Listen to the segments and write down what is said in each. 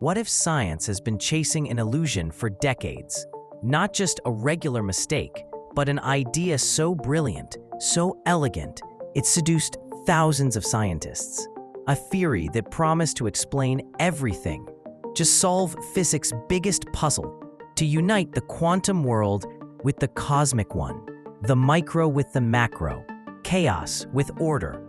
What if science has been chasing an illusion for decades? Not just a regular mistake, but an idea so brilliant, so elegant, it seduced thousands of scientists. A theory that promised to explain everything, to solve physics' biggest puzzle, to unite the quantum world with the cosmic one, the micro with the macro, chaos with order,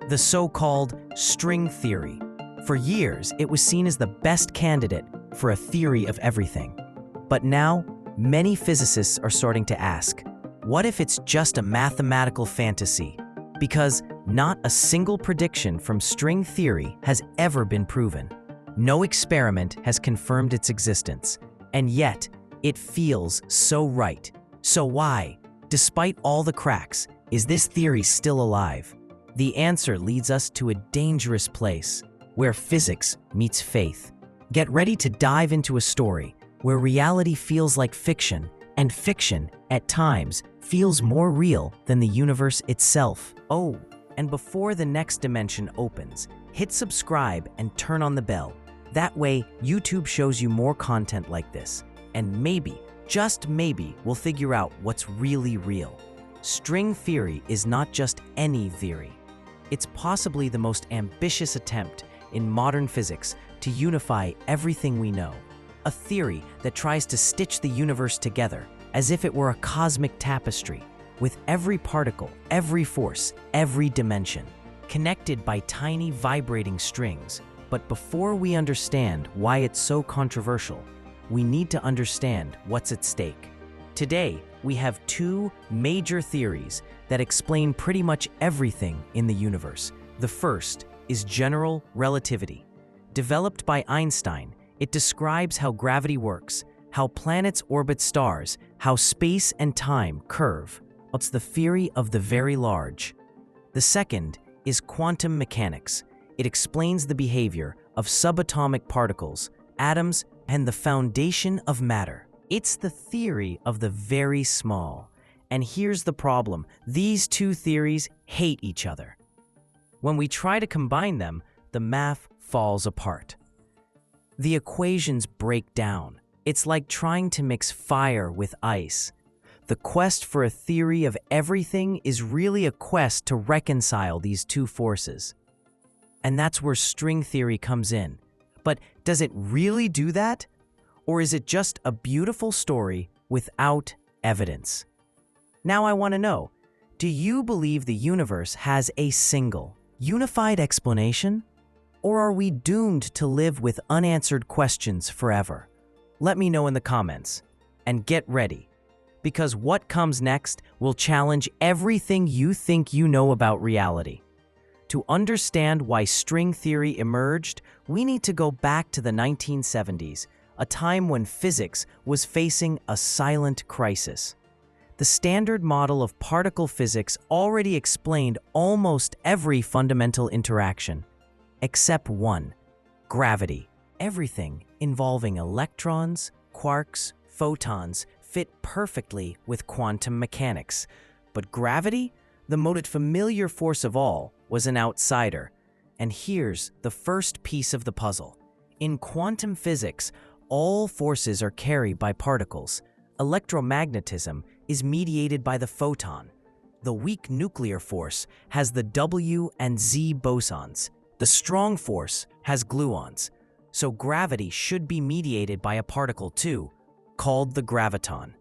the so-called string theory. For years, it was seen as the best candidate for a theory of everything. But now, many physicists are starting to ask, what if it's just a mathematical fantasy? Because not a single prediction from string theory has ever been proven. No experiment has confirmed its existence, and yet it feels so right. So why, despite all the cracks, is this theory still alive? The answer leads us to a dangerous place, where physics meets faith. Get ready to dive into a story where reality feels like fiction, and fiction, at times, feels more real than the universe itself. Oh, and before the next dimension opens, hit subscribe and turn on the bell. That way, YouTube shows you more content like this. And maybe, just maybe, we'll figure out what's really real. String theory is not just any theory. It's possibly the most ambitious attempt in modern physics to unify everything we know. A theory that tries to stitch the universe together as if it were a cosmic tapestry, with every particle, every force, every dimension, connected by tiny vibrating strings. But before we understand why it's so controversial, we need to understand what's at stake. Today, we have two major theories that explain pretty much everything in the universe. The first is general relativity. Developed by Einstein, it describes how gravity works, how planets orbit stars, how space and time curve. It's the theory of the very large. The second is quantum mechanics. It explains the behavior of subatomic particles, atoms, and the foundation of matter. It's the theory of the very small. And here's the problem: these two theories hate each other. When we try to combine them, the math falls apart. The equations break down. It's like trying to mix fire with ice. The quest for a theory of everything is really a quest to reconcile these two forces. And that's where string theory comes in. But does it really do that? Or is it just a beautiful story without evidence? Now I want to know, do you believe the universe has a single, unified explanation? Or are we doomed to live with unanswered questions forever? Let me know in the comments. And get ready, because what comes next will challenge everything you think you know about reality. To understand why string theory emerged, we need to go back to the 1970s, a time when physics was facing a silent crisis. The standard model of particle physics already explained almost every fundamental interaction, except one: gravity. Everything involving electrons, quarks, photons fit perfectly with quantum mechanics. But gravity, the most familiar force of all, was an outsider. And here's the first piece of the puzzle. In quantum physics, all forces are carried by particles. Electromagnetism is mediated by the photon. The weak nuclear force has the W and Z bosons. The strong force has gluons. So gravity should be mediated by a particle too, called the graviton.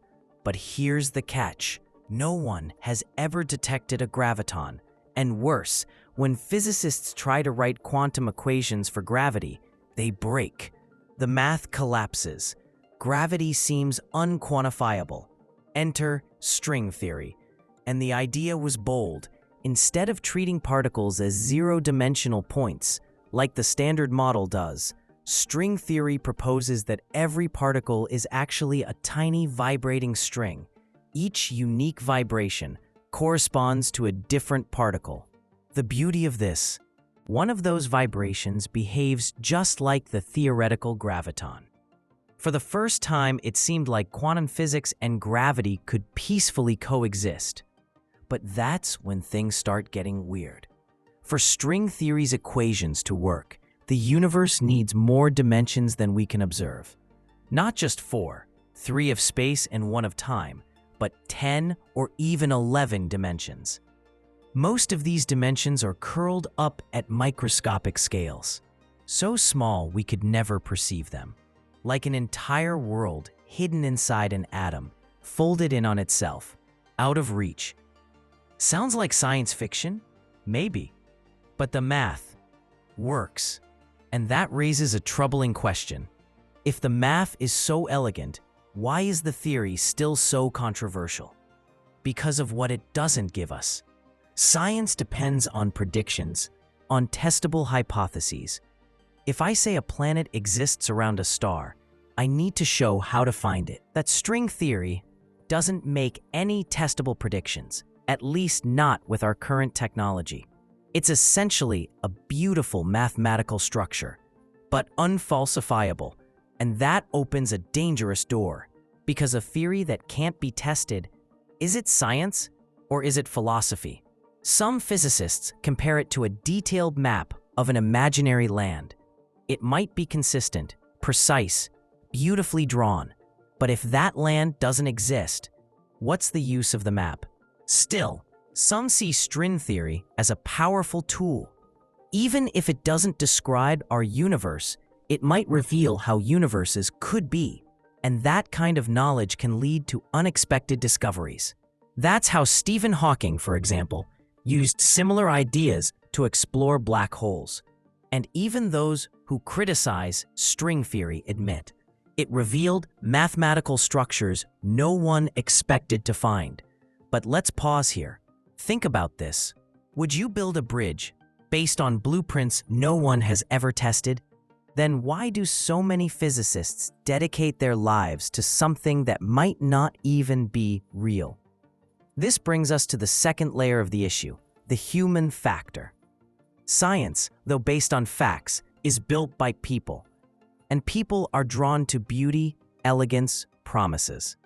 But here's the catch. No one has ever detected a graviton. And worse, when physicists try to write quantum equations for gravity, they break. The math collapses. Gravity seems unquantifiable. Enter string theory. And the idea was bold. Instead of treating particles as zero-dimensional points, like the standard model does, string theory proposes that every particle is actually a tiny vibrating string. Each unique vibration corresponds to a different particle. The beauty of this: one of those vibrations behaves just like the theoretical graviton. For the first time, it seemed like quantum physics and gravity could peacefully coexist. But that's when things start getting weird. For string theory's equations to work, the universe needs more dimensions than we can observe. Not just 4, 3 of space and 1 of time, but 10 or even 11 dimensions. Most of these dimensions are curled up at microscopic scales, so small we could never perceive them. Like an entire world hidden inside an atom, folded in on itself, out of reach. Sounds like science fiction? Maybe. But the math works. And that raises a troubling question. If the math is so elegant, why is the theory still so controversial? Because of what it doesn't give us. Science depends on predictions, on testable hypotheses. If I say a planet exists around a star, I need to show how to find it. That string theory doesn't make any testable predictions, at least not with our current technology. It's essentially a beautiful mathematical structure, but unfalsifiable, and that opens a dangerous door, because a theory that can't be tested, is it science or is it philosophy? Some physicists compare it to a detailed map of an imaginary land. It might be consistent, precise, beautifully drawn, but if that land doesn't exist, what's the use of the map? Still, some see string theory as a powerful tool. Even if it doesn't describe our universe, it might reveal how universes could be, and that kind of knowledge can lead to unexpected discoveries. That's how Stephen Hawking, for example, used similar ideas to explore black holes. And even those who criticize string theory admit it revealed mathematical structures no one expected to find. But let's pause here. Think about this. Would you build a bridge based on blueprints no one has ever tested? Then why do so many physicists dedicate their lives to something that might not even be real? This brings us to the second layer of the issue, the human factor. Science, though based on facts, is built by people, and people are drawn to beauty, elegance, promises.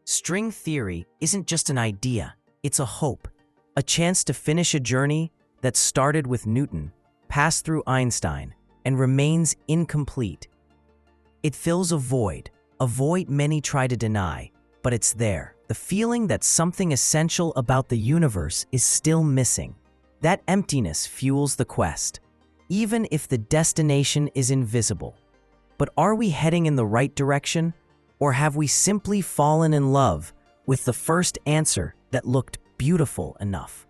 String theory isn't just an idea, it's a hope, a chance to finish a journey that started with Newton, passed through Einstein, and remains incomplete. It fills a void many try to deny, but it's there. The feeling that something essential about the universe is still missing. That emptiness fuels the quest, even if the destination is invisible. But are we heading in the right direction, or have we simply fallen in love with the first answer that looked beautiful enough?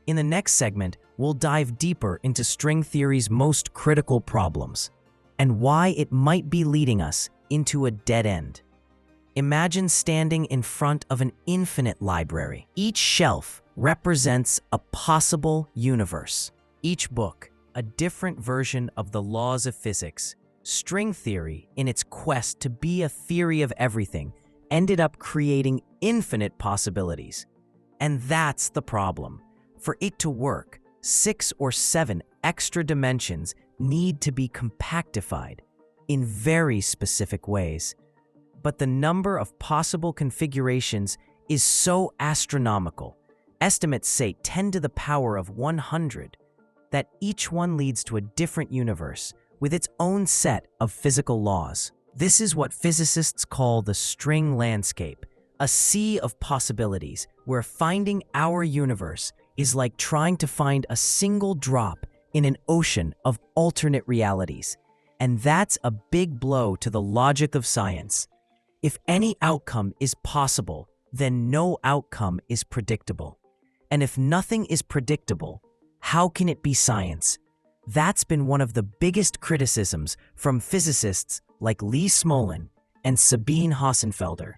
In the next segment, we'll dive deeper into string theory's most critical problems and why it might be leading us into a dead end. Imagine standing in front of an infinite library. Each shelf represents a possible universe. Each book, a different version of the laws of physics. String theory, in its quest to be a theory of everything, ended up creating infinite possibilities. And that's the problem. For it to work, 6 or 7 extra dimensions need to be compactified in very specific ways. But the number of possible configurations is so astronomical, estimates say 10 to the power of 100, that each one leads to a different universe with its own set of physical laws. This is what physicists call the string landscape, a sea of possibilities where finding our universe is like trying to find a single drop in an ocean of alternate realities. And that's a big blow to the logic of science. If any outcome is possible, then no outcome is predictable. And if nothing is predictable, how can it be science? That's been one of the biggest criticisms from physicists like Lee Smolin and Sabine Hossenfelder.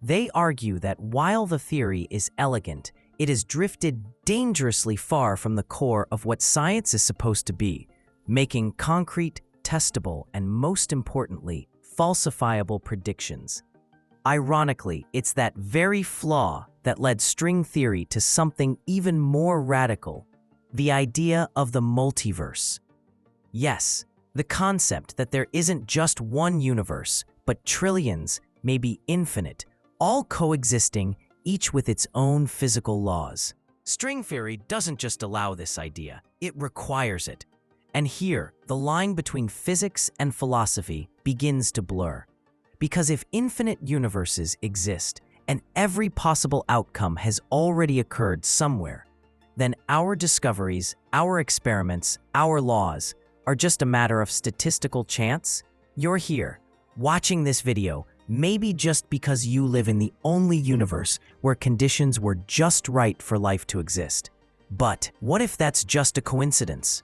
They argue that while the theory is elegant, it has drifted dangerously far from the core of what science is supposed to be, making concrete, testable, and most importantly, falsifiable predictions. Ironically, it's that very flaw that led string theory to something even more radical, the idea of the multiverse. Yes, the concept that there isn't just one universe, but trillions, maybe infinite, all coexisting, each with its own physical laws. String theory doesn't just allow this idea, it requires it. And here, the line between physics and philosophy begins to blur. Because if infinite universes exist, and every possible outcome has already occurred somewhere, then our discoveries, our experiments, our laws are just a matter of statistical chance. You're here, watching this video, maybe just because you live in the only universe where conditions were just right for life to exist. But what if that's just a coincidence?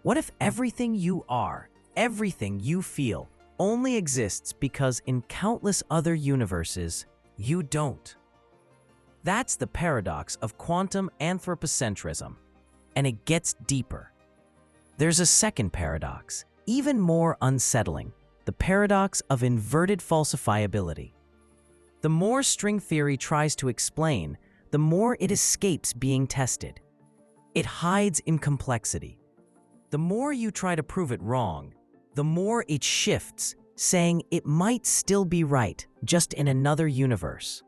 What if everything you are, everything you feel, only exists because in countless other universes, you don't? That's the paradox of quantum anthropocentrism, and it gets deeper. There's a second paradox, even more unsettling, the paradox of inverted falsifiability. The more string theory tries to explain, the more it escapes being tested. It hides in complexity. The more you try to prove it wrong, the more it shifts, saying it might still be right, just in another universe.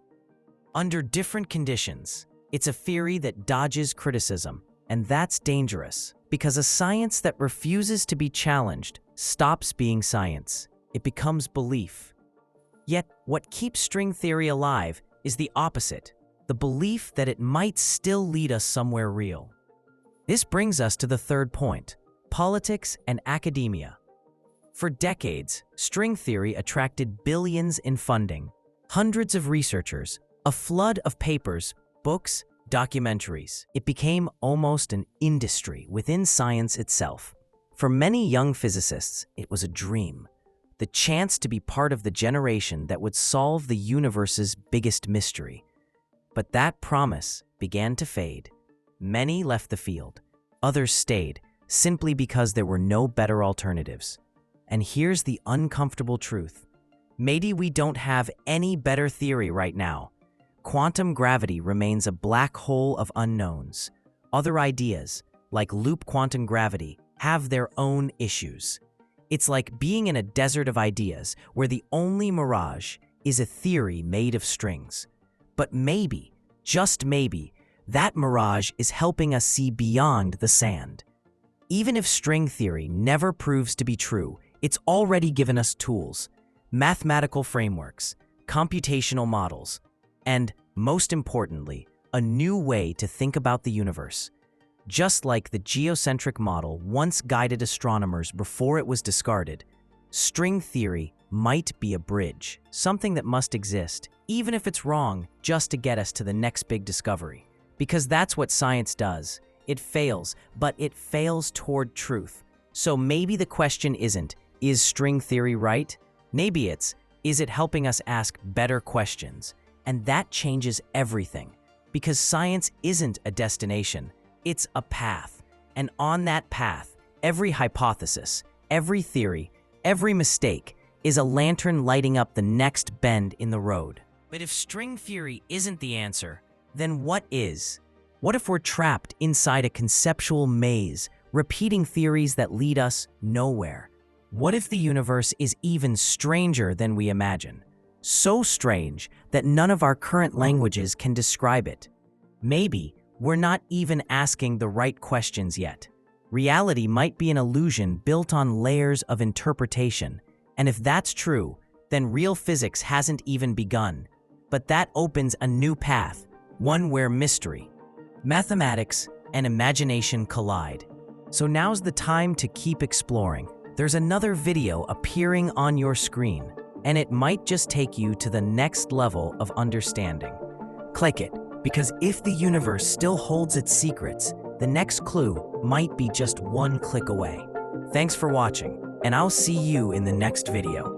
Under different conditions, it's a theory that dodges criticism, and that's dangerous, because a science that refuses to be challenged stops being science. It becomes belief. Yet, what keeps string theory alive is the opposite, the belief that it might still lead us somewhere real. This brings us to the third point, politics and academia. For decades, string theory attracted billions in funding, hundreds of researchers, a flood of papers, books, documentaries. It became almost an industry within science itself. For many young physicists, it was a dream, the chance to be part of the generation that would solve the universe's biggest mystery. But that promise began to fade. Many left the field, others stayed, simply because there were no better alternatives. And here's the uncomfortable truth. Maybe we don't have any better theory right now. Quantum gravity remains a black hole of unknowns. Other ideas, like loop quantum gravity, have their own issues. It's like being in a desert of ideas where the only mirage is a theory made of strings. But maybe, just maybe, that mirage is helping us see beyond the sand. Even if string theory never proves to be true, it's already given us tools, mathematical frameworks, computational models, and, most importantly, a new way to think about the universe. Just like the geocentric model once guided astronomers before it was discarded, string theory might be a bridge, something that must exist, even if it's wrong, just to get us to the next big discovery. Because that's what science does. It fails, but it fails toward truth. So maybe the question isn't, is string theory right? Maybe it's, is it helping us ask better questions? And that changes everything. Because science isn't a destination, it's a path. And on that path, every hypothesis, every theory, every mistake is a lantern lighting up the next bend in the road. But if string theory isn't the answer, then what is? What if we're trapped inside a conceptual maze, repeating theories that lead us nowhere? What if the universe is even stranger than we imagine? So strange that none of our current languages can describe it. Maybe we're not even asking the right questions yet. Reality might be an illusion built on layers of interpretation. And if that's true, then real physics hasn't even begun. But that opens a new path, one where mystery, mathematics, and imagination collide. So now's the time to keep exploring. There's another video appearing on your screen, and it might just take you to the next level of understanding. Click it, because if the universe still holds its secrets, the next clue might be just one click away. Thanks for watching, and I'll see you in the next video.